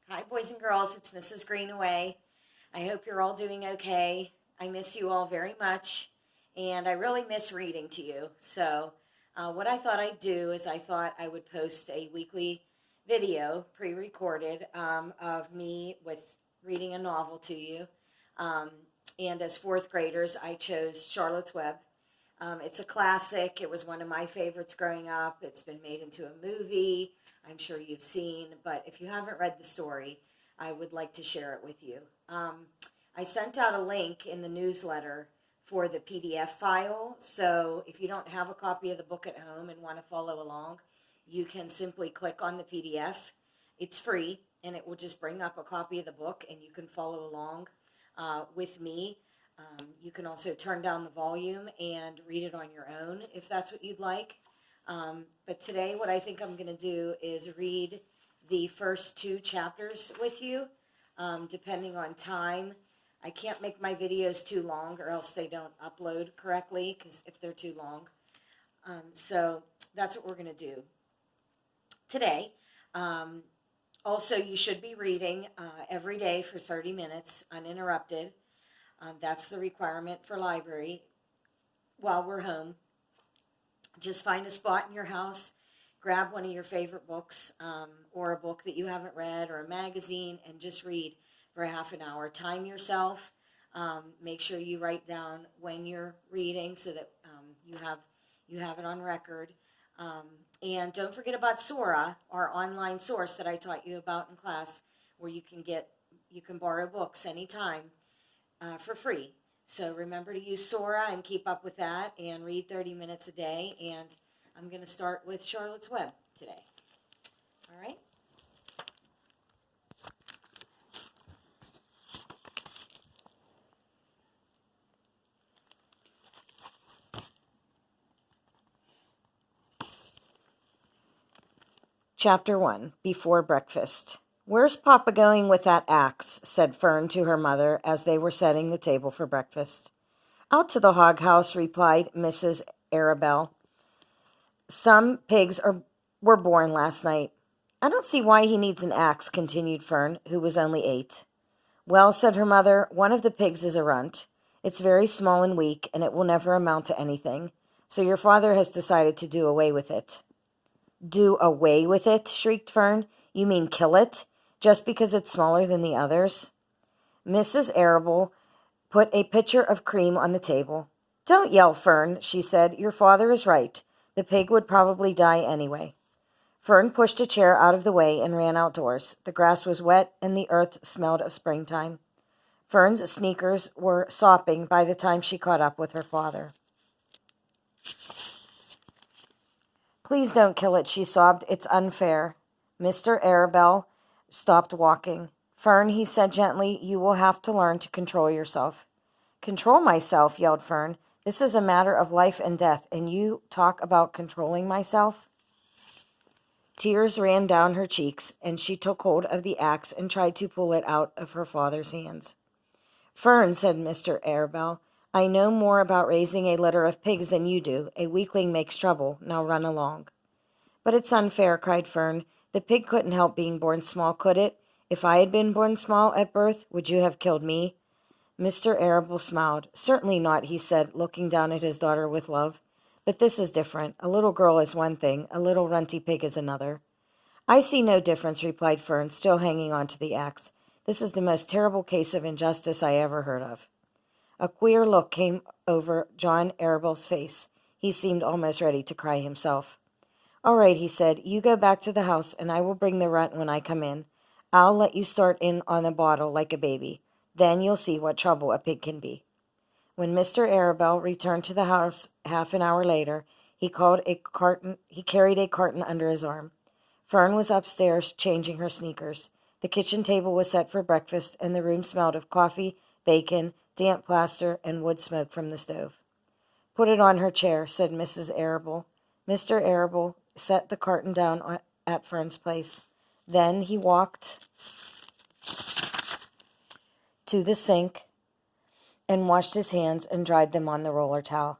Hi, boys and girls. It's Mrs. Greenaway. I hope you're all doing okay. I miss you all very much, and I really miss reading to you. So, what I thought I'd do is I thought I would post a weekly video, pre-recorded, of me with reading a novel to you. Um, and as fourth graders, I chose Charlotte's Web. It's a classic. It was one of my favorites growing up. It's been made into a movie. I'm sure you've seen, but if you haven't read the story, I would like to share it with you. I sent out a link in the newsletter for the PDF file, so if you don't have a copy of the book at home and want to follow along, you can simply click on the PDF. It's free, and it will just bring up a copy of the book, and you can follow along with me. You can also turn down the volume and read it on your own if that's what you'd like. But today what I think I'm going to do is read the first 2 chapters with you, depending on time. I can't make my videos too long or else they don't upload correctly because if they're too long. So that's what we're going to do today. Also, you should be reading every day for 30 minutes uninterrupted. That's the requirement for library while we're home. Just find a spot in your house, grab one of your favorite books, or a book that you haven't read, or a magazine, and just read for a half an hour. Time yourself. Make sure you write down when you're reading so that you have it on record. And don't forget about Sora, our online source that I taught you about in class, where you can borrow books anytime. For free. So remember to use Sora and keep up with that and read 30 minutes a day. And I'm going to start with Charlotte's Web today. All right? Chapter 1, Before Breakfast. "Where's Papa going with that axe?" said Fern to her mother as they were setting the table for breakfast. "Out to the hog house," replied Mrs. Arabelle. "Some pigs were born last night." "I don't see why he needs an axe," continued Fern, who was only 8. "Well," said her mother, "one of the pigs is a runt. It's very small and weak, and it will never amount to anything. So your father has decided to do away with it." "Do away with it?" shrieked Fern. "You mean kill it? Just because it's smaller than the others?" Mrs. Arable put a pitcher of cream on the table. "Don't yell, Fern," she said. "Your father is right. The pig would probably die anyway." Fern pushed a chair out of the way and ran outdoors. The grass was wet and the earth smelled of springtime. Fern's sneakers were sopping by the time she caught up with her father. "Please don't kill it," she sobbed. "It's unfair." Mr. Arabelle stopped walking. "Fern," he said gently, "you will have to learn to control yourself." "Control myself?" yelled Fern. "This is a matter of life and death, and you talk about controlling myself?" Tears ran down her cheeks, and she took hold of the axe and tried to pull it out of her father's hands. "Fern," said Mr. Arabelle, "I know more about raising a litter of pigs than you do. A weakling makes trouble. Now run along." "But it's unfair," cried Fern. "The pig couldn't help being born small, could it? If I had been born small at birth, would you have killed me?" Mr. Arable smiled. "Certainly not," he said, looking down at his daughter with love. "But this is different. A little girl is one thing, a little runty pig is another." "I see no difference," replied Fern, still hanging on to the axe. "This is the most terrible case of injustice I ever heard of." A queer look came over John Arable's face. He seemed almost ready to cry himself. "All right," he said. "You go back to the house, and I will bring the runt when I come in. I'll let you start in on the bottle like a baby. Then you'll see what trouble a pig can be." When Mr. Arabelle returned to the house half an hour later, he carried a carton under his arm. Fern was upstairs changing her sneakers. The kitchen table was set for breakfast, and the room smelled of coffee, bacon, damp plaster, and wood smoke from the stove. "Put it on her chair," said Mrs. Arable. Mr. Arable set the carton down at Fern's place. Then he walked to the sink and washed his hands and dried them on the roller towel.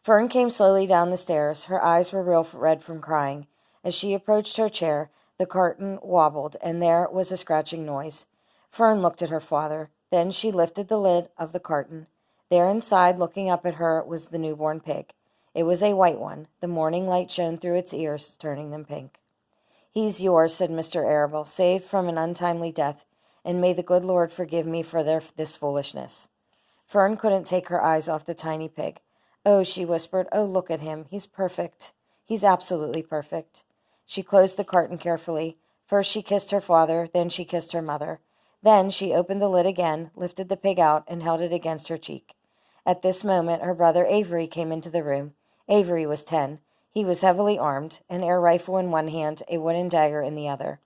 Fern came slowly down the stairs. Her eyes were real red from crying. As she approached her chair, The carton wobbled, and there was a scratching noise. Fern looked at her father. Then she lifted the lid of the carton. There inside, looking up at her, was the newborn pig. It was a white one. The morning light shone through its ears, turning them pink. "He's yours," said Mr. Arable, "saved from an untimely death, and may the good Lord forgive me for this foolishness." Fern couldn't take her eyes off the tiny pig. "Oh," she whispered, "oh, look at him. He's perfect. He's absolutely perfect." She closed the carton carefully. First she kissed her father, then she kissed her mother. Then she opened the lid again, lifted the pig out, and held it against her cheek. At this moment her brother Avery came into the room. Avery was 10. He was heavily armed, an air rifle in one hand, a wooden dagger in the other.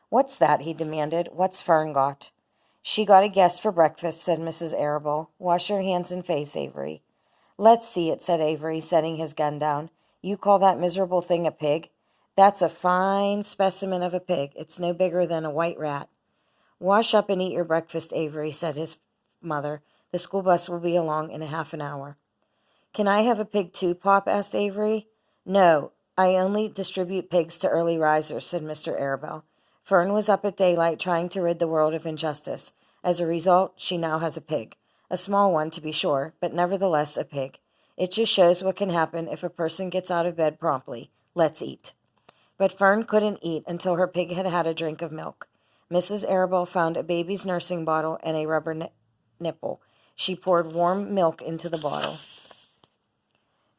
"What's that?" he demanded. "What's Fern got?" "She got a guest for breakfast," said Mrs. Arable. "Wash your hands and face, Avery." "Let's see it," said Avery, setting his gun down. "You call that miserable thing a pig? That's a fine specimen of a pig. It's no bigger than a white rat." "Wash up and eat your breakfast, Avery," said his mother. "The school bus will be along in a half an hour." "Can I have a pig too, Pop?" asked Avery. "No, I only distribute pigs to early risers," said Mr. Arable. "Fern was up at daylight trying to rid the world of injustice. As a result, she now has a pig. A small one, to be sure, but nevertheless a pig. It just shows what can happen if a person gets out of bed promptly. Let's eat." But Fern couldn't eat until her pig had had a drink of milk. Mrs. Arable found a baby's nursing bottle and a rubber nipple. She poured warm milk into the bottle,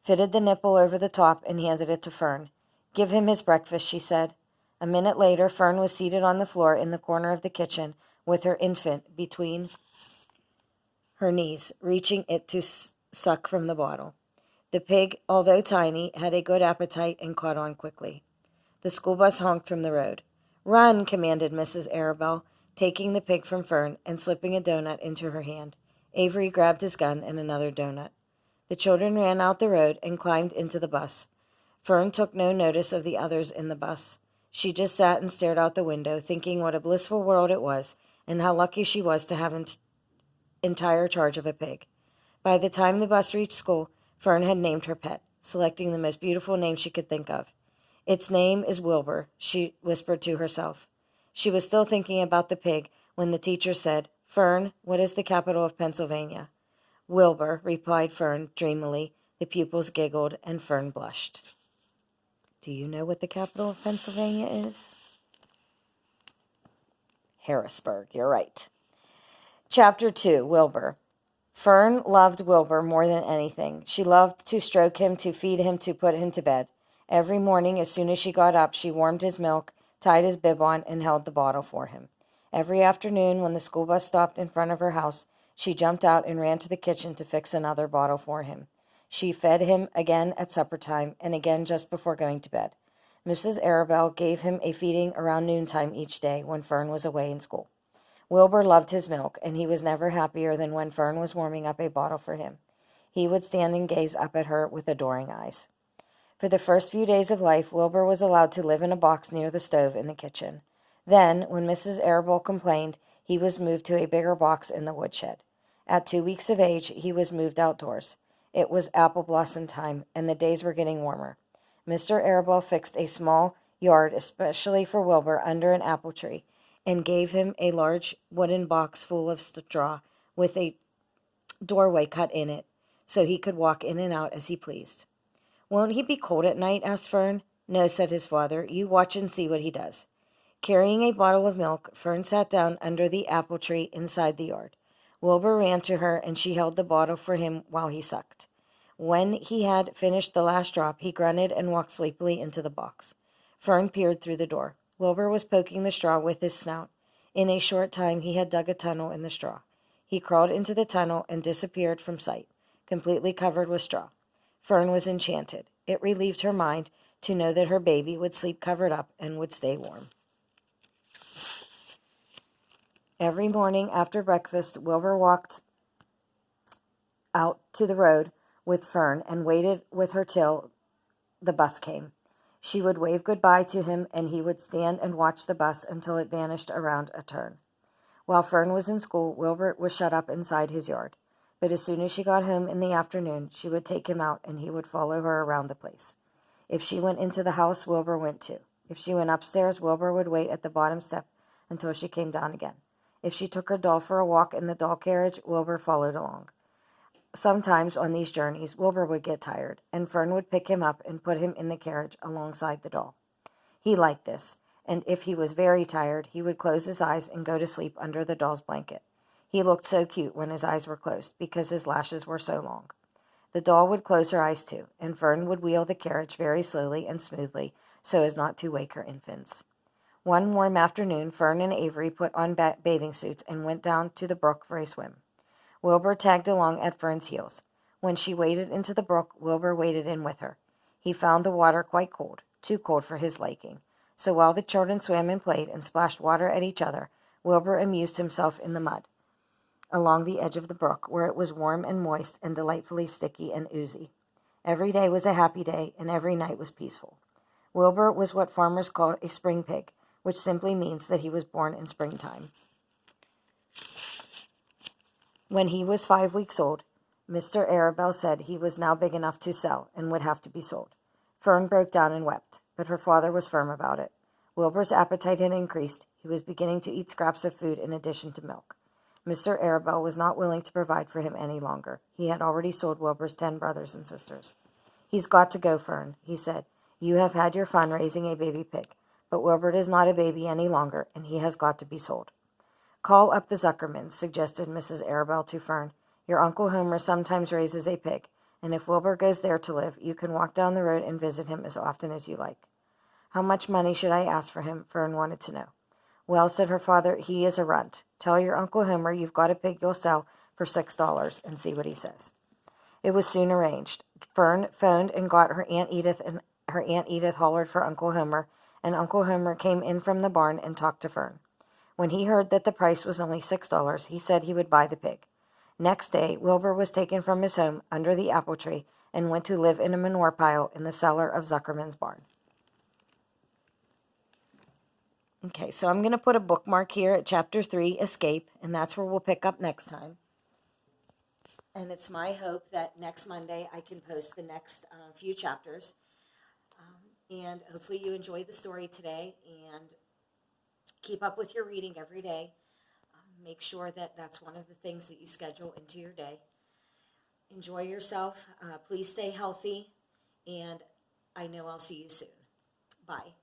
fitted the nipple over the top, and handed it to Fern. "Give him his breakfast," she said. A minute later, Fern was seated on the floor in the corner of the kitchen with her infant between her knees, reaching it to suck from the bottle. The pig, although tiny, had a good appetite and caught on quickly. The school bus honked from the road. "Run," commanded Mrs. Arable, taking the pig from Fern and slipping a donut into her hand. Avery grabbed his gun and another donut. The children ran out the road and climbed into the bus. Fern took no notice of the others in the bus. She just sat and stared out the window, thinking what a blissful world it was and how lucky she was to have entire charge of a pig. By the time the bus reached school, Fern had named her pet, selecting the most beautiful name she could think of. "Its name is Wilbur," she whispered to herself. She was still thinking about the pig when the teacher said, "Fern, what is the capital of Pennsylvania?" "Wilbur," replied Fern dreamily. The pupils giggled, and Fern blushed. Do you know what the capital of Pennsylvania is? Harrisburg, you're right. Chapter 2, Wilbur. Fern loved Wilbur more than anything. She loved to stroke him, to feed him, to put him to bed. Every morning, as soon as she got up, she warmed his milk, tied his bib on, and held the bottle for him. Every afternoon, when the school bus stopped in front of her house, she jumped out and ran to the kitchen to fix another bottle for him. She fed him again at supper time and again just before going to bed. Mrs. Arable gave him a feeding around noontime each day when Fern was away in school. Wilbur loved his milk, and he was never happier than when Fern was warming up a bottle for him. He would stand and gaze up at her with adoring eyes. For the first few days of life, Wilbur was allowed to live in a box near the stove in the kitchen. Then, when Mrs. Arable complained, he was moved to a bigger box in the woodshed. At 2 weeks of age, he was moved outdoors. It was apple blossom time, and the days were getting warmer. Mr. Arable fixed a small yard especially for Wilbur under an apple tree, and gave him a large wooden box full of straw with a doorway cut in it, so he could walk in and out as he pleased. "Won't he be cold at night?" asked Fern. "No," said his father. "You watch and see what he does." Carrying a bottle of milk, Fern sat down under the apple tree inside the yard. Wilbur ran to her, and she held the bottle for him while he sucked. When he had finished the last drop, he grunted and walked sleepily into the box. Fern peered through the door. Wilbur was poking the straw with his snout. In a short time he had dug a tunnel in the straw. He crawled into the tunnel and disappeared from sight, completely covered with straw. Fern was enchanted. It relieved her mind to know that her baby would sleep covered up and would stay warm. Every morning after breakfast, Wilbur walked out to the road with Fern and waited with her till the bus came. She would wave goodbye to him, and he would stand and watch the bus until it vanished around a turn. While Fern was in school, Wilbur was shut up inside his yard. But as soon as she got home in the afternoon, she would take him out, and he would follow her around the place. If she went into the house, Wilbur went too. If she went upstairs, Wilbur would wait at the bottom step until she came down again. If she took her doll for a walk in the doll carriage, Wilbur followed along. Sometimes on these journeys, Wilbur would get tired, and Fern would pick him up and put him in the carriage alongside the doll. He liked this, and if he was very tired, he would close his eyes and go to sleep under the doll's blanket. He looked so cute when his eyes were closed because his lashes were so long. The doll would close her eyes too, and Fern would wheel the carriage very slowly and smoothly so as not to wake her infants. One warm afternoon, Fern and Avery put on bathing suits and went down to the brook for a swim. Wilbur tagged along at Fern's heels. When she waded into the brook, Wilbur waded in with her. He found the water quite cold, too cold for his liking. So while the children swam and played and splashed water at each other, Wilbur amused himself in the mud along the edge of the brook, where it was warm and moist and delightfully sticky and oozy. Every day was a happy day, and every night was peaceful. Wilbur was what farmers call a spring pig, which simply means that he was born in springtime. When he was 5 weeks old, Mr. Arabelle said he was now big enough to sell and would have to be sold. Fern broke down and wept, but her father was firm about it. Wilbur's appetite had increased. He was beginning to eat scraps of food in addition to milk. Mr. Arabelle was not willing to provide for him any longer. He had already sold Wilbur's 10 brothers and sisters. "He's got to go, Fern," he said. "You have had your fun raising a baby pig, but Wilbur is not a baby any longer, and he has got to be sold." "Call up the Zuckermans," suggested Mrs. Arabelle to Fern. "Your Uncle Homer sometimes raises a pig, and if Wilbur goes there to live, you can walk down the road and visit him as often as you like." "How much money should I ask for him?" Fern wanted to know. "Well," said her father, "he is a runt. Tell your Uncle Homer you've got a pig you'll sell for $6 and see what he says." It was soon arranged. Fern phoned and got her Aunt Edith, and her Aunt Edith hollered for Uncle Homer, and Uncle Homer came in from the barn and talked to Fern. When he heard that the price was only $6, he said he would buy the pig. Next day, Wilbur was taken from his home under the apple tree and went to live in a manure pile in the cellar of Zuckerman's barn. Okay, so I'm going to put a bookmark here at Chapter 3, Escape, and that's where we'll pick up next time. And it's my hope that next Monday I can post the next few chapters. And hopefully you enjoyed the story today, and keep up with your reading every day. Make sure that that's one of the things that you schedule into your day. Enjoy yourself. Please stay healthy, and I know I'll see you soon. Bye.